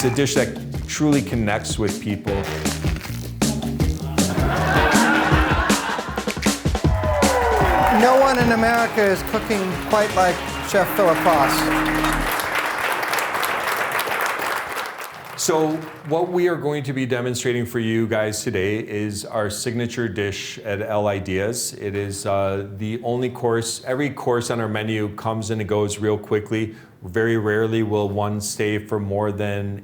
It's a dish that truly connects with people. No one in America is cooking quite like Chef Phillip Foss. So what we are going to be demonstrating for you guys today is our signature dish at El Ideas. It is the only course. Every course on our menu comes and it goes real quickly. Very rarely will one stay for more than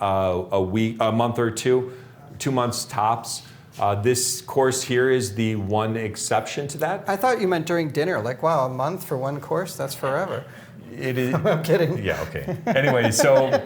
a month or two, 2 months tops. This course here is the one exception to that. I thought you meant during dinner. Like, wow, a month for one course? That's forever. It is. I'm kidding. Yeah, okay. Anyway, so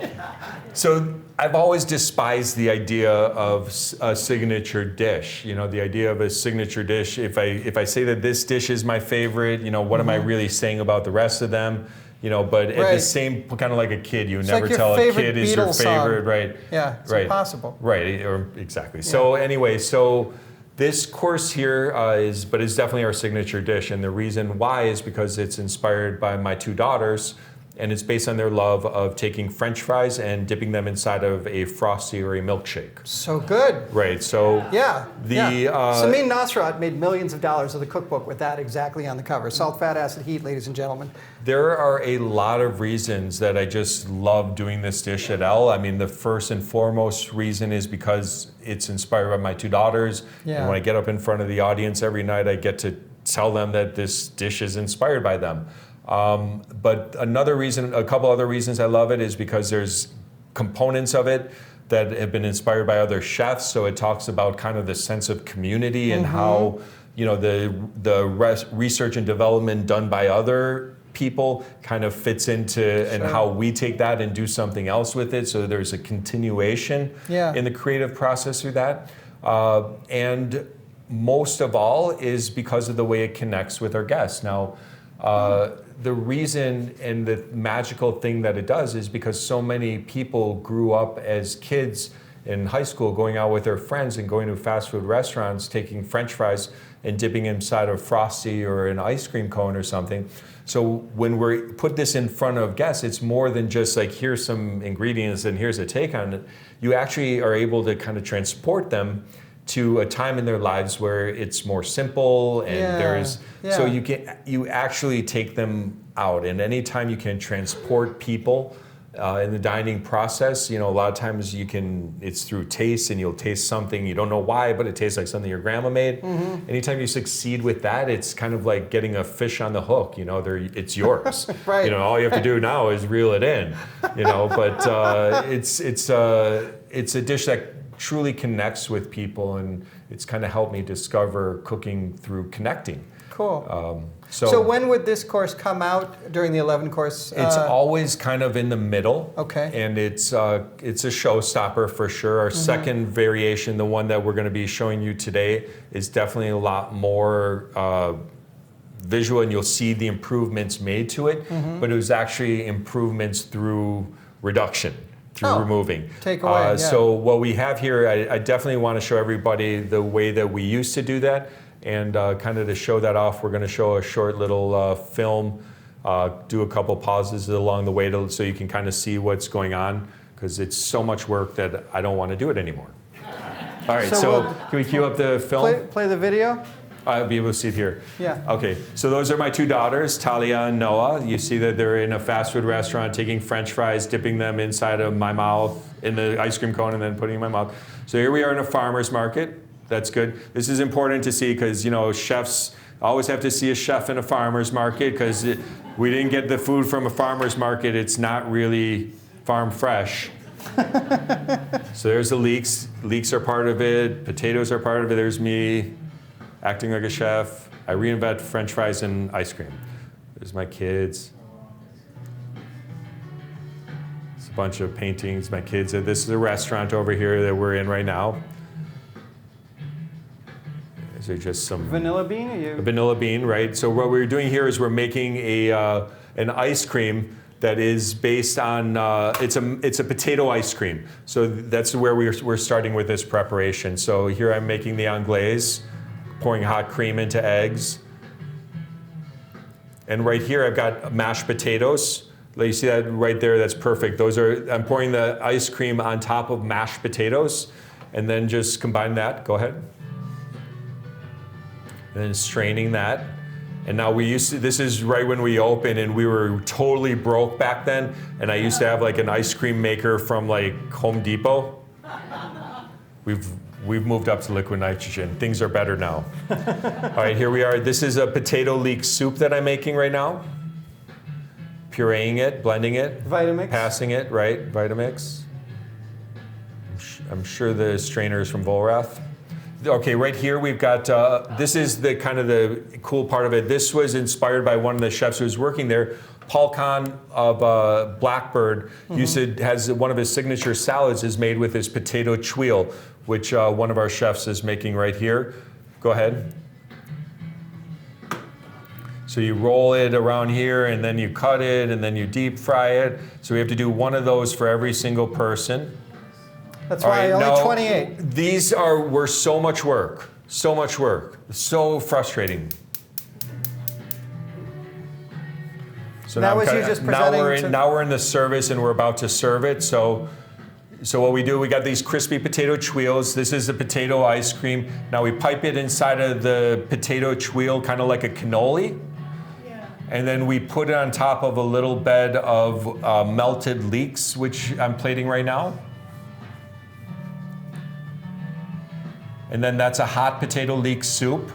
I've always despised the idea of a signature dish. You know, the idea of a signature dish. If I say that this dish is my favorite, you know, what am I really saying about the rest of them? You know, but at the same, kind of like a kid, you never like tell a kid is your Beatles favorite, song. right? Yeah, it's impossible. Right, or exactly. Yeah. So anyway, this course here is definitely our signature dish, and the reason why is because it's inspired by my two daughters, and it's based on their love of taking French fries and dipping them inside of a Frosty or a milkshake. So good. Right. So Samin Nosrat made millions of dollars of the cookbook with that exactly on the cover. Salt, fat, acid, heat, ladies and gentlemen. There are a lot of reasons that I just love doing this dish at El. I mean, the first and foremost reason is because it's inspired by my two daughters. Yeah. And when I get up in front of the audience every night, I get to tell them that this dish is inspired by them. But a couple other reasons I love it is because there's components of it that have been inspired by other chefs. So it talks about kind of the sense of community and how, you know, the research and development done by other people kind of fits into and how we take that and do something else with it. So there's a continuation in the creative process through that. And most of all is because of the way it connects with our guests. Now, the reason and the magical thing that it does is because so many people grew up as kids in high school going out with their friends and going to fast food restaurants, taking French fries and dipping inside of Frosty or an ice cream cone or something. So when we put this in front of guests, it's more than just like, here's some ingredients and here's a take on it. You actually are able to kind of transport them to a time in their lives where it's more simple and so you actually take them out, and anytime you can transport people in the dining process, you know, a lot of times it's through taste, and you'll taste something you don't know why, but it tastes like something your grandma made. Anytime you succeed with that, it's kind of like getting a fish on the hook, you know, it's yours. Right. You know, all you have to do now is reel it in, you know, but it's a dish that truly connects with people, and it's kind of helped me discover cooking through connecting. Cool. So when would this course come out during the 11 course? It's always kind of in the middle. Okay. And it's a showstopper for sure. Our second variation, the one that we're going to be showing you today, is definitely a lot more visual, and you'll see the improvements made to it. But it was actually improvements through reduction. Through removing. Take away, So what we have here, I definitely want to show everybody the way that we used to do that, and kind of to show that off, we're going to show a short little film, do a couple pauses along the way so you can kind of see what's going on, because it's so much work that I don't want to do it anymore. All right, so can we cue up the film? Play the video? I'll be able to see it here. Yeah. Okay, so those are my two daughters, Talia and Noah. You see that they're in a fast food restaurant taking French fries, dipping them inside of my mouth, in the ice cream cone, and then putting them in my mouth. So here we are in a farmer's market. That's good. This is important to see because, you know, chefs always have to see a chef in a farmer's market, because we didn't get the food from a farmer's market. It's not really farm fresh. So there's the leeks. Leeks are part of it. Potatoes are part of it. There's me acting like a chef. I reinvent French fries and ice cream. There's my kids. It's a bunch of paintings, my kids. This is a restaurant over here that we're in right now. These are just some... Vanilla bean? A vanilla bean, right? So what we're doing here is we're making an ice cream that is based on, it's a potato ice cream. So that's where we're starting with this preparation. So here I'm making the anglaise, pouring hot cream into eggs. And right here I've got mashed potatoes. You see that right there? That's perfect. I'm pouring the ice cream on top of mashed potatoes, and then just combine that. Go ahead. And then straining that. And now this is right when we opened, and we were totally broke back then. And I used to have like an ice cream maker from like Home Depot. We've moved up to liquid nitrogen. Things are better now. All right, here we are. This is a potato leek soup that I'm making right now. Pureeing it, blending it. Vitamix. Passing it, right, Vitamix. I'm sure the strainer is from Volrath. Okay, right here we've got, this is the kind of the cool part of it. This was inspired by one of the chefs who was working there. Paul Kahn of Blackbird has one of his signature salads is made with his potato chouille, which one of our chefs is making right here. Go ahead. So you roll it around here, and then you cut it, and then you deep fry it. So we have to do one of those for every single person. That's why only 28. These were so much work, so frustrating. So that was you just presenting. Now we're in the service, and we're about to serve it. So what we do, we got these crispy potato chouilles. This is the potato ice cream. Now we pipe it inside of the potato chouille, kind of like a cannoli. Yeah. And then we put it on top of a little bed of melted leeks, which I'm plating right now. And then that's a hot potato leek soup.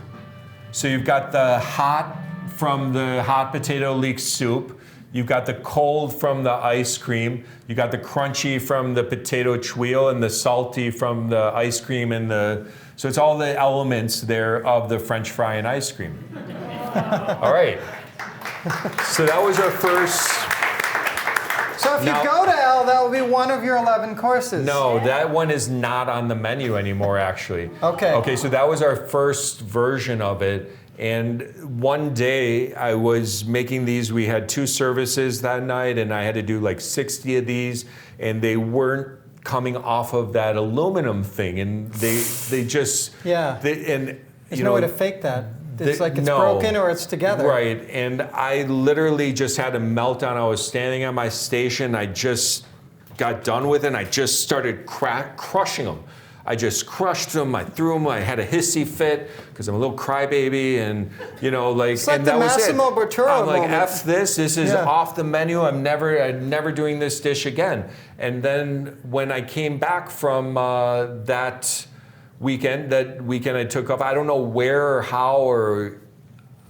So you've got the hot from the hot potato leek soup. You've got the cold from the ice cream. You got the crunchy from the potato chouille and the salty from the ice cream so it's all the elements there of the French fry and ice cream. All right. So that was our first. So if you go to L, that will be one of your 11 courses. No, that one is not on the menu anymore, actually. Okay. Okay, so that was our first version of it. And one day I was making these. We had 2 services that night, and I had to do like 60 of these, and they weren't coming off of that aluminum thing, and they just There's no way to fake that. It's like it's broken or it's together. Right, and I literally just had a meltdown. I was standing at my station. I just got done with it, and I just started crushing them. I just crushed them. I threw them. I had a hissy fit because I'm a little crybaby, and it's like and the that was it. Massimo Bottura I'm like, moment. F this. This is off the menu. I'm never doing this dish again. And then when I came back from that weekend I took off. I don't know where or how, or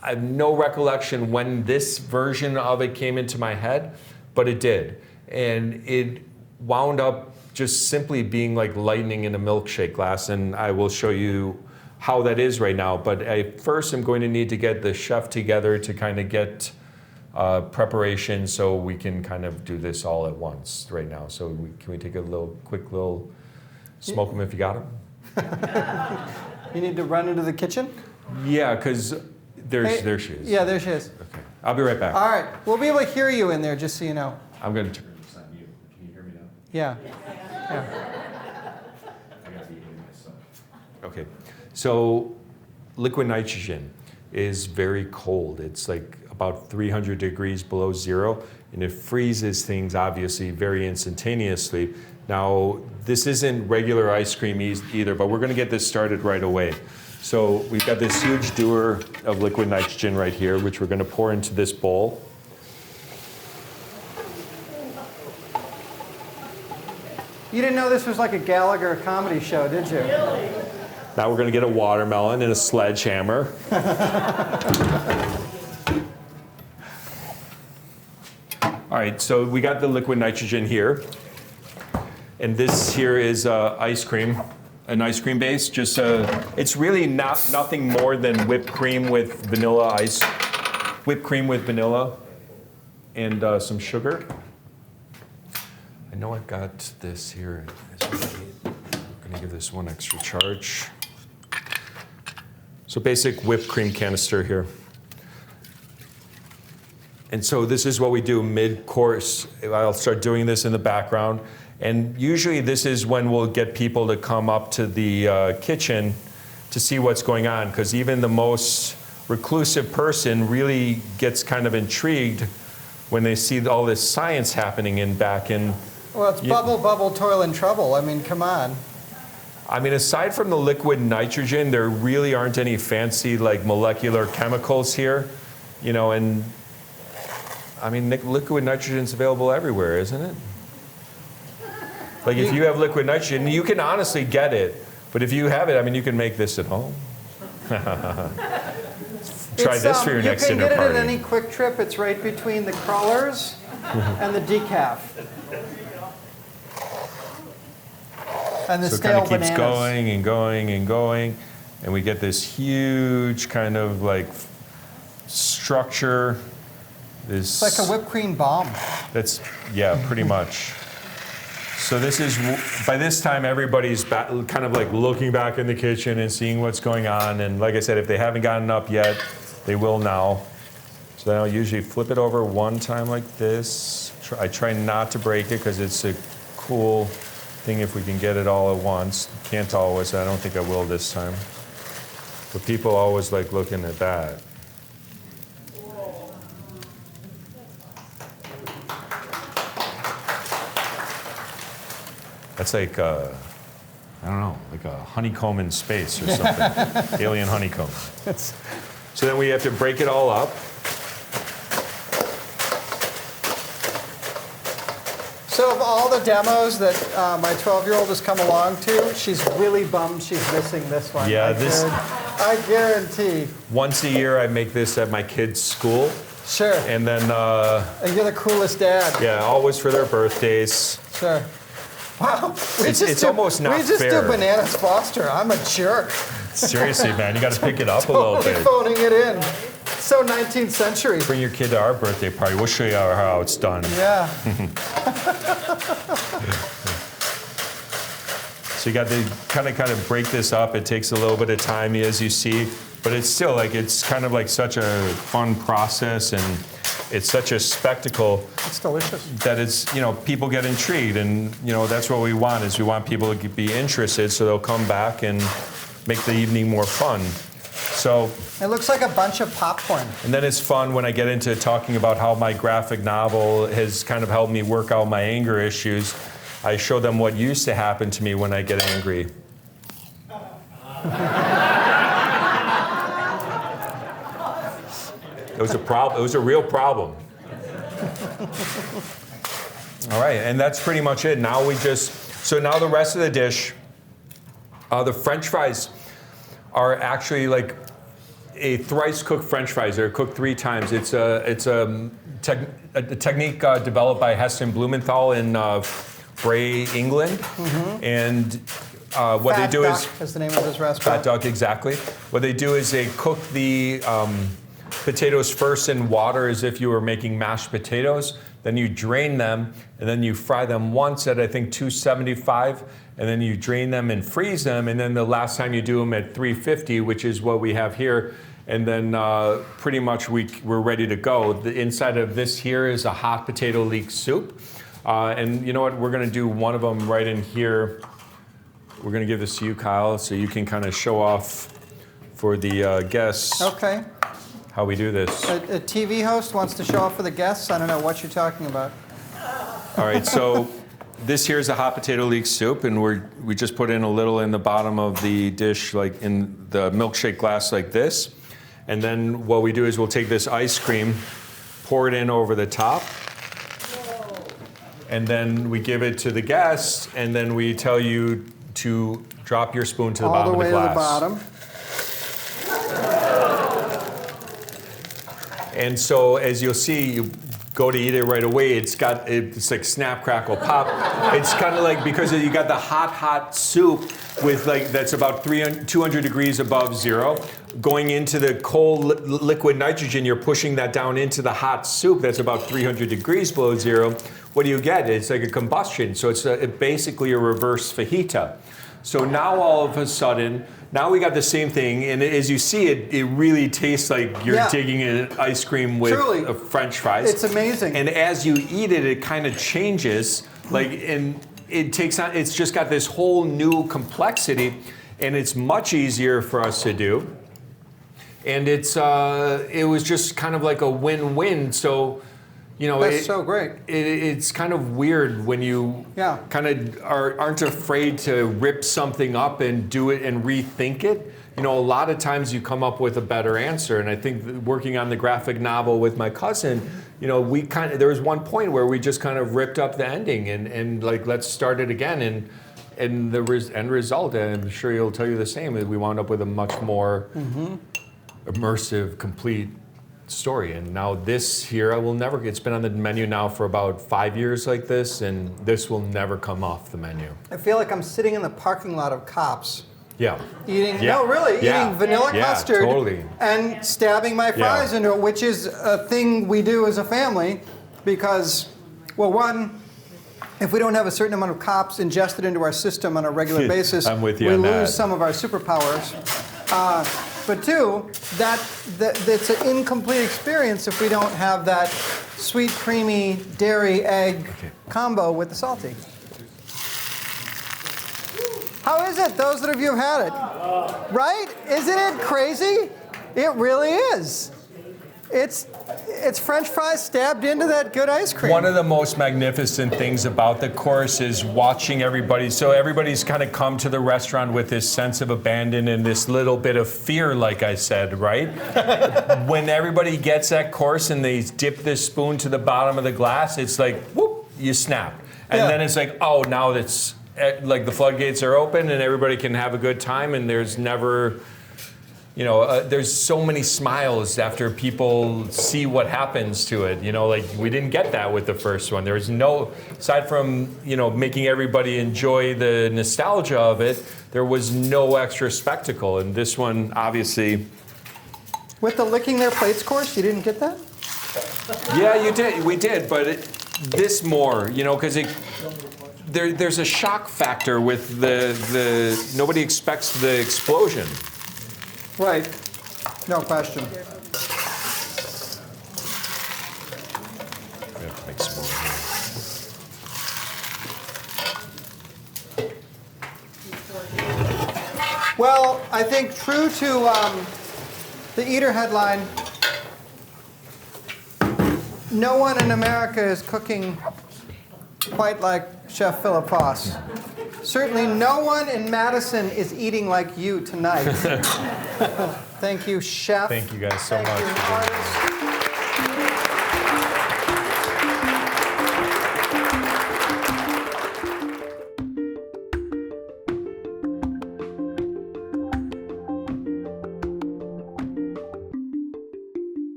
I have no recollection when this version of it came into my head, but it did. And it wound up just simply being like lightning in a milkshake glass, and I will show you how that is right now. But first I'm going to need to get the chef together to kind of get preparation so we can kind of do this all at once right now. So can we take a quick little smoke them if you got them? You need to run into the kitchen? Yeah, because there she is. Yeah, there she is. Okay, I'll be right back. All right, we'll be able to hear you in there, just so you know. I'm going to turn this on mute. Can you hear me now? Yeah. I got to be hearing myself. Okay, so liquid nitrogen is very cold. It's like about 300 degrees below zero, and it freezes things obviously very instantaneously. Now, this isn't regular ice cream either, but we're going to get this started right away. So we've got this huge dewar of liquid nitrogen right here, which we're going to pour into this bowl. You didn't know this was like a Gallagher comedy show, did you? Really? Now we're going to get a watermelon and a sledgehammer. All right, so we got the liquid nitrogen here. And this here is ice cream, an ice cream base. Just it's really nothing more than whipped cream with vanilla and some sugar. I know I've got this here. I'm going to give this one extra charge. So basic whipped cream canister here. And so this is what we do mid-course. I'll start doing this in the background. And usually this is when we'll get people to come up to the kitchen to see what's going on, because even the most reclusive person really gets kind of intrigued when they see all this science happening back in. Well, it's bubble, toil, and trouble. I mean, come on. I mean, aside from the liquid nitrogen, there really aren't any fancy like molecular chemicals here, you know, and I mean, liquid nitrogen's available everywhere, isn't it? Like if you have liquid nitrogen, you can honestly get it, but if you have it, I mean, you can make this at home. Try this for your next dinner party. You can get it at any Quick Trip. It's right between the crawlers and the decaf. And the so stale it kind of keeps bananas. going and going and going, and we get this huge kind of like structure. It's like a whipped cream bomb. That's, yeah, pretty much. So this is, by this time, everybody's kind of like looking back in the kitchen and seeing what's going on. And like I said, if they haven't gotten up yet, they will now. So then I'll usually flip it over one time like this. I try not to break it because it's a cool thing if we can get it all at once. Can't always. I don't think I will this time. But people always like looking at that. That's like, I don't know, like a honeycomb in space or something. Alien honeycomb. So then we have to break it all up. So of all the demos that my 12-year-old has come along to, she's really bummed she's missing this one. Yeah, I guarantee. Once a year I make this at my kids' school. Sure. And then... and you're the coolest dad. Yeah, always for their birthdays. Sure. Wow. It's almost not fair. We just do Bananas Foster. I'm a jerk. Seriously, man, you got to pick it up a little bit. Phoning it in. So 19th century. Bring your kid to our birthday party. We'll show you how it's done. Yeah. So you got to kind of break this up. It takes a little bit of time, as you see, but it's still like it's kind of like such a fun process, and it's such a spectacle. It's delicious. That it's, you know, people get intrigued, and you know that's what we want, is we want people to be interested, so they'll come back and make the evening more fun. So it looks like a bunch of popcorn. And then it's fun when I get into talking about how my graphic novel has kind of helped me work out my anger issues. I show them what used to happen to me when I get angry. It was a problem. It was a real problem. All right, and that's pretty much it. Now so now the rest of the dish, the French fries are actually like a thrice cooked French fries. They're cooked 3 times. It's a technique developed by Heston Blumenthal in Bray, England. Mm-hmm. And what Fat they do Duck is the name of his restaurant. Fat Duck, exactly. What they do is they cook the potatoes first in water as if you were making mashed potatoes. Then you drain them, and then you fry them once at, I think, 275, and then you drain them and freeze them, and then the last time you do them at 350, which is what we have here, and then pretty much we're ready to go. The inside of this here is a hot potato leek soup, and you know what? We're going to do one of them right in here. We're going to give this to you, Kyle, so you can kind of show off for the guests. Okay. How we do this. A TV host wants to show off for the guests? I don't know what you're talking about. All right, so this here is a hot potato leek soup, and we just put in a little in the bottom of the dish, like in the milkshake glass like this. And then what we do is we'll take this ice cream, pour it in over the top, and then we give it to the guests, and then we tell you to drop your spoon to the bottom of the glass. All the way to the bottom. And so, as you'll see, you go to eat it right away. It's like snap, crackle, pop. It's kind of like, because you got the hot soup with that's about 200 degrees above zero. Going into the cold liquid nitrogen, you're pushing that down into the hot soup that's about 300 degrees below zero. What do you get? It's like a combustion. So it's basically a reverse fajita. So now all of a sudden, now we got the same thing, and as you see it really tastes like you're digging in ice cream with French fries. It's amazing. And as you eat it, it kind of changes, and it takes on. It's just got this whole new complexity, and it's much easier for us to do. And it was just kind of like a win-win. So, You know, That's so great. It's kind of weird when you kind of aren't afraid to rip something up and do it and rethink it. You know, a lot of times you come up with a better answer. And I think working on the graphic novel with my cousin, you know, there was one point where we just kind of ripped up the ending and like, let's start it again. And the end result, and I'm sure he'll tell you the same, is we wound up with a much more immersive, complete story. And now this here, it's been on the menu now for about 5 years like this, and this will never come off the menu. I feel like I'm sitting in the parking lot of Cops. Yeah. Eating vanilla custard totally. and stabbing my fries into it, which is a thing we do as a family because, well, one, if we don't have a certain amount of Cops ingested into our system on a regular basis, I'm with you we on lose that. some of our superpowers. But two, that's an incomplete experience if we don't have that sweet, creamy dairy egg combo with the salty. How is it, those of you who've had it? Right? Isn't it crazy? It really is. It's French fries stabbed into that good ice cream. One of the most magnificent things about the course is watching everybody. So everybody's kind of come to the restaurant with this sense of abandon and this little bit of fear, like I said, right? When everybody gets that course and they dip this spoon to the bottom of the glass, it's like, whoop, you snap. And then it's like, oh, now it's like the floodgates are open and everybody can have a good time and there's never... You know, there's so many smiles after people see what happens to it. You know, like we didn't get that with the first one. There was no, aside from, you know, making everybody enjoy the nostalgia of it, there was no extra spectacle. And this one, obviously. With the licking their plates course, you didn't get that? Yeah, you did. We did, but this more, you know, because there's a shock factor with the nobody expects the explosion. Right. No question. We have to make some more here. Well, I think true to the Eater headline, no one in America is cooking quite like Chef Phillip Foss. Certainly no one in Madison is eating like you tonight. Thank you, Chef. Thank you guys so Thank much. you, artists.